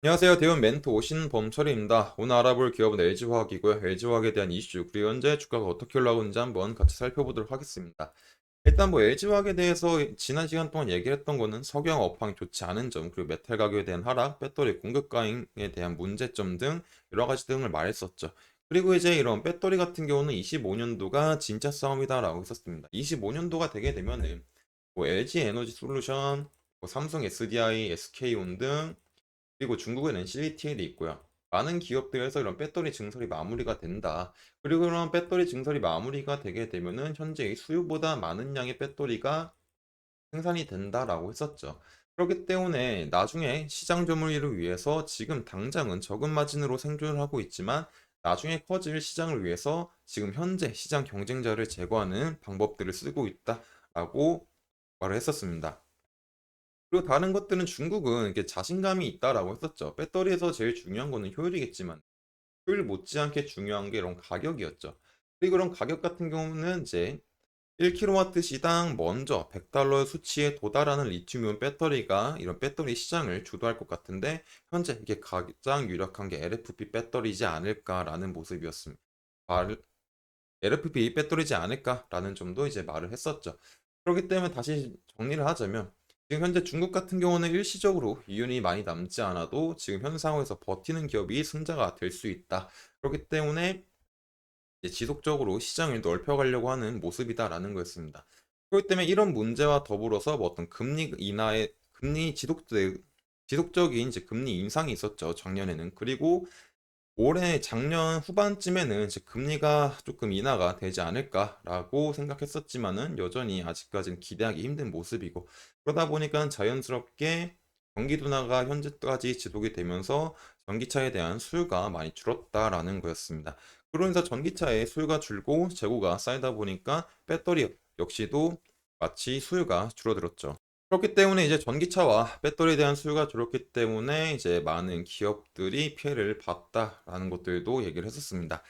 안녕하세요. 대원 멘토 신범철입니다. 오늘 알아볼 기업은 LG화학이고요. LG화학에 대한 이슈, 그리고 현재 주가가 어떻게 올라가고 있는지 한번 같이 살펴보도록 하겠습니다. 일단 뭐 LG화학에 대해서 지난 시간 동안 얘기를 했던 거는 석영 업황이 좋지 않은 점, 그리고 메탈 가격에 대한 하락, 배터리 공급 과잉에 대한 문제점 등 여러 가지 등을 말했었죠. 그리고 이제 이런 배터리 같은 경우는 25년도가 진짜 싸움이다라고 했었습니다. 25년도가 되게 되면은 뭐 LG 에너지 솔루션, 뭐 삼성 SDI, SK온 등 그리고 중국은 NCTL이 있고요. 많은 기업들에서 이런 배터리 증설이 마무리가 된다. 그리고 그런 배터리 증설이 마무리가 되게 되면은 현재의 수요보다 많은 양의 배터리가 생산이 된다라고 했었죠. 그렇기 때문에 나중에 시장 점유율을 위해서 지금 당장은 적은 마진으로 생존을 하고 있지만 나중에 커질 시장을 위해서 지금 현재 시장 경쟁자를 제거하는 방법들을 쓰고 있다라고 말을 했었습니다. 그리고 다른 것들은 중국은 이렇게 자신감이 있다라고 했었죠. 배터리에서 제일 중요한 거는 효율이겠지만 효율 못지않게 중요한 게 이런 가격이었죠. 그리고 이런 가격 같은 경우는 이제 1kW 시당 먼저 100달러 수치에 도달하는 리튬이온 배터리가 이런 배터리 시장을 주도할 것 같은데 현재 이게 가장 유력한 게 LFP 배터리지 않을까라는 모습이었습니다. LFP 배터리지 않을까라는 점도 이제 말을 했었죠. 그렇기 때문에 다시 정리를 하자면 지금 현재 중국 같은 경우는 일시적으로 이윤이 많이 남지 않아도 지금 현 상황에서 버티는 기업이 승자가 될 수 있다. 그렇기 때문에 이제 지속적으로 시장을 넓혀가려고 하는 모습이다라는 거였습니다. 그렇기 때문에 이런 문제와 더불어서 뭐 어떤 금리 인하의 지속적인 이제 금리 인상이 있었죠. 작년에는. 그리고 올해 작년 후반쯤에는 이제 금리가 조금 인하가 되지 않을까라고 생각했었지만은 여전히 아직까지는 기대하기 힘든 모습이고 그러다 보니까 자연스럽게 경기 둔화가 현재까지 지속이 되면서 전기차에 대한 수요가 많이 줄었다라는 거였습니다. 그러면서 전기차의 수요가 줄고 재고가 쌓이다 보니까 배터리 역시도 마치 수요가 줄어들었죠. 그렇기 때문에 이제 전기차와 배터리에 대한 수요가 줄었기 때문에 이제 많은 기업들이 피해를 봤다라는 것들도 얘기를 했었습니다.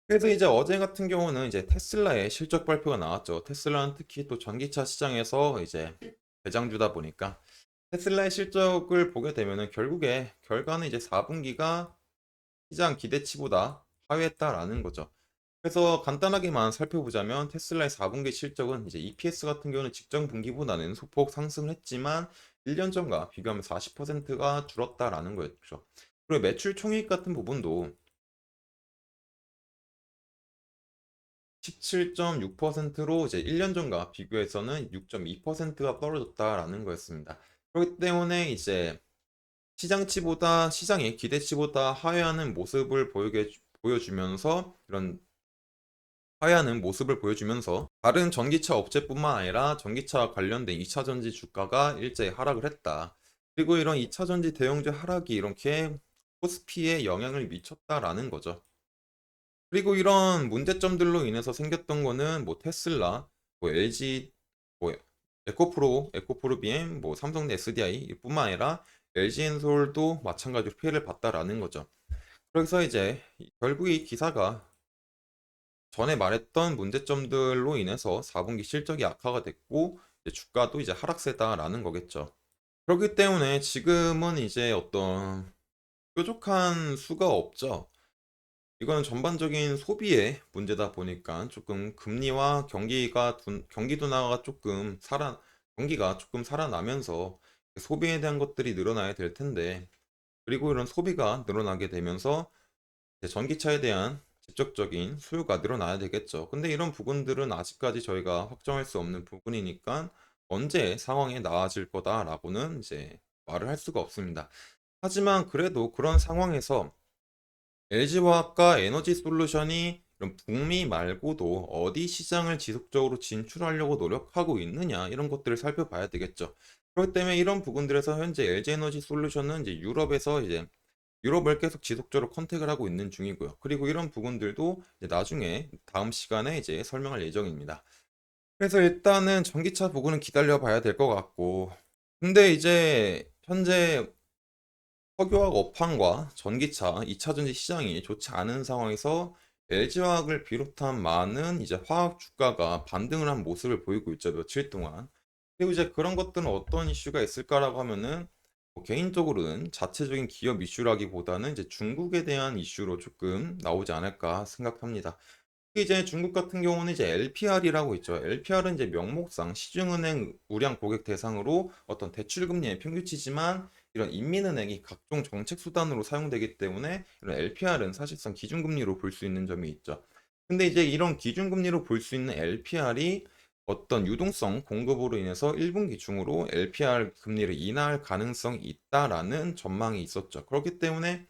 그래서 이제 어제 같은 경우는 이제 테슬라의 실적 발표가 나왔죠. 테슬라는 특히 또 전기차 시장에서 이제 대장주다 보니까 테슬라의 실적을 보게 되면은 결국에 결과는 이제 4분기가 시장 기대치보다 하회했다라는 거죠. 그래서 간단하게만 살펴보자면 테슬라의 4분기 실적은 이제 EPS 같은 경우는 직전 분기보다는 소폭 상승을 했지만 1년 전과 비교하면 40%가 줄었다라는 거였죠. 그리고 매출 총이익 같은 부분도 17.6%로 이제 1년 전과 비교해서는 6.2%가 떨어졌다라는 거였습니다. 그렇기 때문에 이제 시장의 기대치보다 하회하는 모습을 보여주면서 이런 하회하는 모습을 보여주면서 다른 전기차 업체뿐만 아니라 전기차 관련된 2차 전지 주가가 일제히 하락을 했다. 그리고 이런 2차 전지 대형주 하락이 이렇게 코스피에 영향을 미쳤다라는 거죠. 그리고 이런 문제점들로 인해서 생겼던 거는 뭐 테슬라, 뭐 LG, 뭐 에코프로 BM, 뭐 삼성 SDI 뿐만 아니라 LG엔솔도 마찬가지로 피해를 봤다라는 거죠. 그래서 이제 결국 이 기사가 전에 말했던 문제점들로 인해서 4분기 실적이 악화가 됐고 이제 주가도 이제 하락세다라는 거겠죠. 그렇기 때문에 지금은 이제 어떤 뾰족한 수가 없죠. 이거는 전반적인 소비의 문제다 보니까 조금 금리와 경기 둔화가 조금 경기가 조금 살아나면서 소비에 대한 것들이 늘어나야 될 텐데 그리고 이런 소비가 늘어나게 되면서 이제 전기차에 대한 직접적인 수요가 늘어나야 되겠죠. 근데 이런 부분들은 아직까지 저희가 확정할 수 없는 부분이니까 언제 상황이 나아질 거다라고는 이제 말을 할 수가 없습니다. 하지만 그래도 그런 상황에서 LG화학과 에너지솔루션이 이런 북미 말고도 어디 시장을 지속적으로 진출하려고 노력하고 있느냐 이런 것들을 살펴봐야 되겠죠. 그렇기 때문에 이런 부분들에서 현재 LG에너지솔루션은 이제 유럽을 계속 지속적으로 컨택을 하고 있는 중이고요. 그리고 이런 부분들도 이제 나중에 다음 시간에 이제 설명할 예정입니다. 그래서 일단은 전기차 부분은 기다려 봐야 될 것 같고, 근데 이제 현재 석유화학 업황과 전기차 2차 전지 시장이 좋지 않은 상황에서 LG화학을 비롯한 많은 이제 화학 주가가 반등을 한 모습을 보이고 있죠, 며칠 동안. 그리고 이제 그런 것들은 어떤 이슈가 있을까라고 하면은 개인적으로는 자체적인 기업 이슈라기보다는 이제 중국에 대한 이슈로 조금 나오지 않을까 생각합니다. 이제 중국 같은 경우는 이제 LPR이라고 있죠. LPR은 이제 명목상 시중은행 우량 고객 대상으로 어떤 대출 금리의 평균치지만 이런 인민은행이 각종 정책 수단으로 사용되기 때문에 이런 LPR은 사실상 기준금리로 볼 수 있는 점이 있죠. 근데 이제 이런 기준금리로 볼 수 있는 LPR이 어떤 유동성 공급으로 인해서 1분기 중으로 LPR 금리를 인하할 가능성이 있다라는 전망이 있었죠. 그렇기 때문에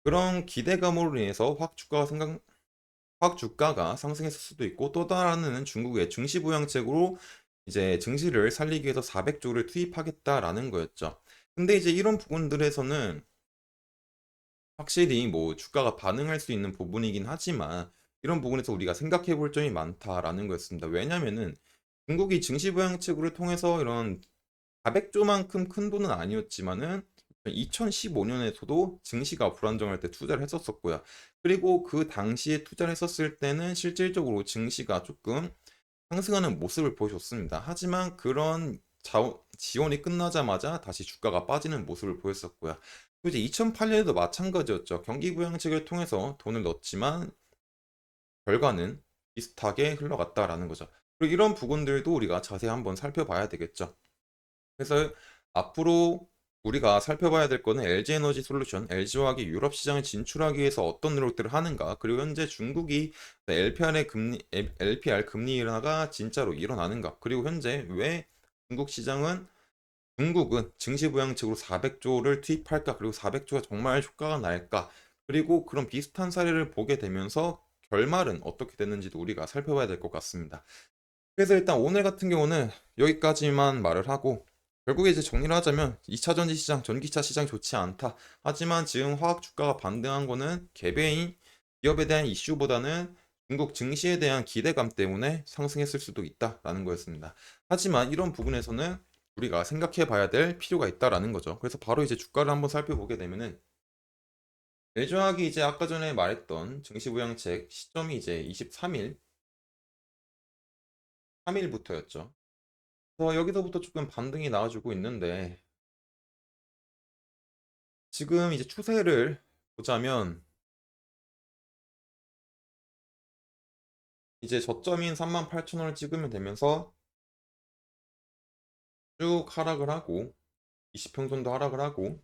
그런 기대감으로 인해서 확 주가가 상승했을 수도 있고, 또 다른은 중국의 증시 부양책으로 이제 증시를 살리기 위해서 400조를 투입하겠다라는 거였죠. 근데 이제 이런 부분들에서는 확실히 뭐 주가가 반응할 수 있는 부분이긴 하지만 이런 부분에서 우리가 생각해 볼 점이 많다라는 거였습니다. 왜냐면은 중국이 증시 부양책을 통해서 이런 400조만큼 큰 돈은 아니었지만은 2015년에서도 증시가 불안정할 때 투자를 했었었고요. 그리고 그 당시에 투자를 했었을 때는 실질적으로 증시가 조금 상승하는 모습을 보여줬습니다. 하지만 그런 지원이 끝나자마자 다시 주가가 빠지는 모습을 보였었고요. 또 이제 2008년에도 마찬가지였죠. 경기 부양책을 통해서 돈을 넣었지만 결과는 비슷하게 흘러갔다라는 거죠. 그리고 이런 부분들도 우리가 자세히 한번 살펴봐야 되겠죠. 그래서 앞으로 우리가 살펴봐야 될 거는 LG에너지 솔루션, LG화학이 유럽 시장에 진출하기 위해서 어떤 노력들을 하는가, 그리고 현재 중국이 LPR 금리 인하가 진짜로 일어나는가, 그리고 현재 왜 중국은 증시 부양책으로 400조를 투입할까, 그리고 400조가 정말 효과가 날까, 그리고 그런 비슷한 사례를 보게 되면서 결말은 어떻게 됐는지도 우리가 살펴봐야 될 것 같습니다. 그래서 일단 오늘 같은 경우는 여기까지만 말을 하고, 결국에 이제 정리를 하자면 2차 전지 시장, 전기차 시장 좋지 않다. 하지만 지금 화학 주가가 반등한 거는 개배인 기업에 대한 이슈보다는 중국 증시에 대한 기대감 때문에 상승했을 수도 있다라는 거였습니다. 하지만 이런 부분에서는 우리가 생각해 봐야 될 필요가 있다라는 거죠. 그래서 바로 이제 주가를 한번 살펴보게 되면은 LG화학이 이제 아까 전에 말했던 증시 부양책 시점이 이제 3일부터였죠. 여기서부터 조금 반등이 나와주고 있는데, 지금 이제 추세를 보자면 이제 저점인 38,000원을 찍으면 되면서 쭉 하락을 하고 20평선도 하락을 하고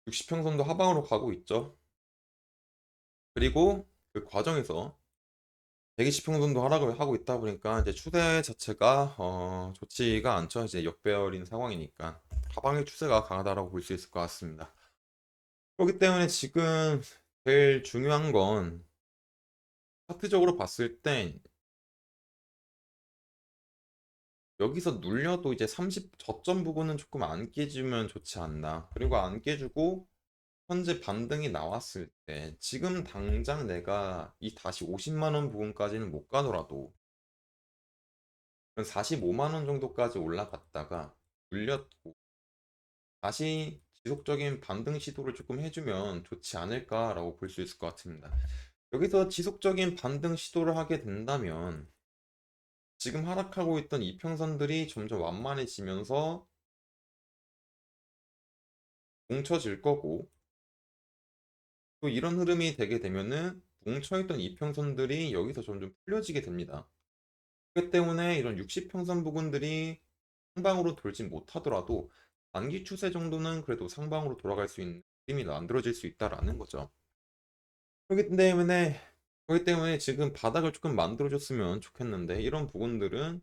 60평선도 하방으로 가고 있죠. 그리고 그 과정에서 120평선도 하락을 하고 있다 보니까 이제 추세 자체가 좋지가 않죠. 이제 역배열인 상황이니까 하방의 추세가 강하다라고 볼 수 있을 것 같습니다. 그렇기 때문에 지금 제일 중요한 건 차트적으로 봤을 때 여기서 눌려도 이제 30 저점 부분은 조금 안 깨주면 좋지 않나. 그리고 안 깨주고 현재 반등이 나왔을 때 지금 당장 내가 이 다시 50만 원 부분까지는 못 가더라도 45만 원 정도까지 올라갔다가 눌렸고 다시 지속적인 반등 시도를 조금 해주면 좋지 않을까라고 볼 수 있을 것 같습니다. 여기서 지속적인 반등 시도를 하게 된다면 지금 하락하고 있던 이평선들이 점점 완만해지면서 뭉쳐질 거고, 또 이런 흐름이 되게 되면은 뭉쳐있던 이평선들이 여기서 점점 풀려지게 됩니다. 그렇기 때문에 이런 60평선 부분들이 상방으로 돌진 못하더라도 단기 추세 정도는 그래도 상방으로 돌아갈 수 있는 힘이 만들어질 수 있다라는 거죠. 그렇기 때문에 지금 바닥을 조금 만들어줬으면 좋겠는데, 이런 부분들은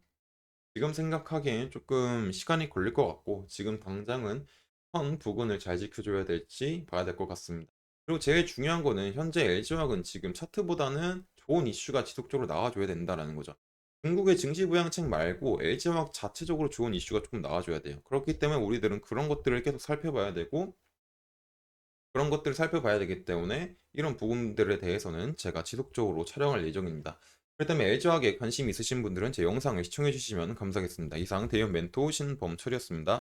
지금 생각하기엔 조금 시간이 걸릴 것 같고, 지금 당장은 선 부근을 잘 지켜줘야 될지 봐야 될 것 같습니다. 그리고 제일 중요한 거는 현재 LG화학은 지금 차트보다는 좋은 이슈가 지속적으로 나와줘야 된다라는 거죠. 중국의 증시 부양책 말고 LG화학 자체적으로 좋은 이슈가 조금 나와줘야 돼요. 그렇기 때문에 우리들은 그런 것들을 계속 살펴봐야 되고, 그런 것들을 살펴봐야 되기 때문에 이런 부분들에 대해서는 제가 지속적으로 촬영할 예정입니다. 그렇기 때문에 LG화학에 관심 있으신 분들은 제 영상을 시청해 주시면 감사하겠습니다. 이상 대형 멘토 신범철이었습니다.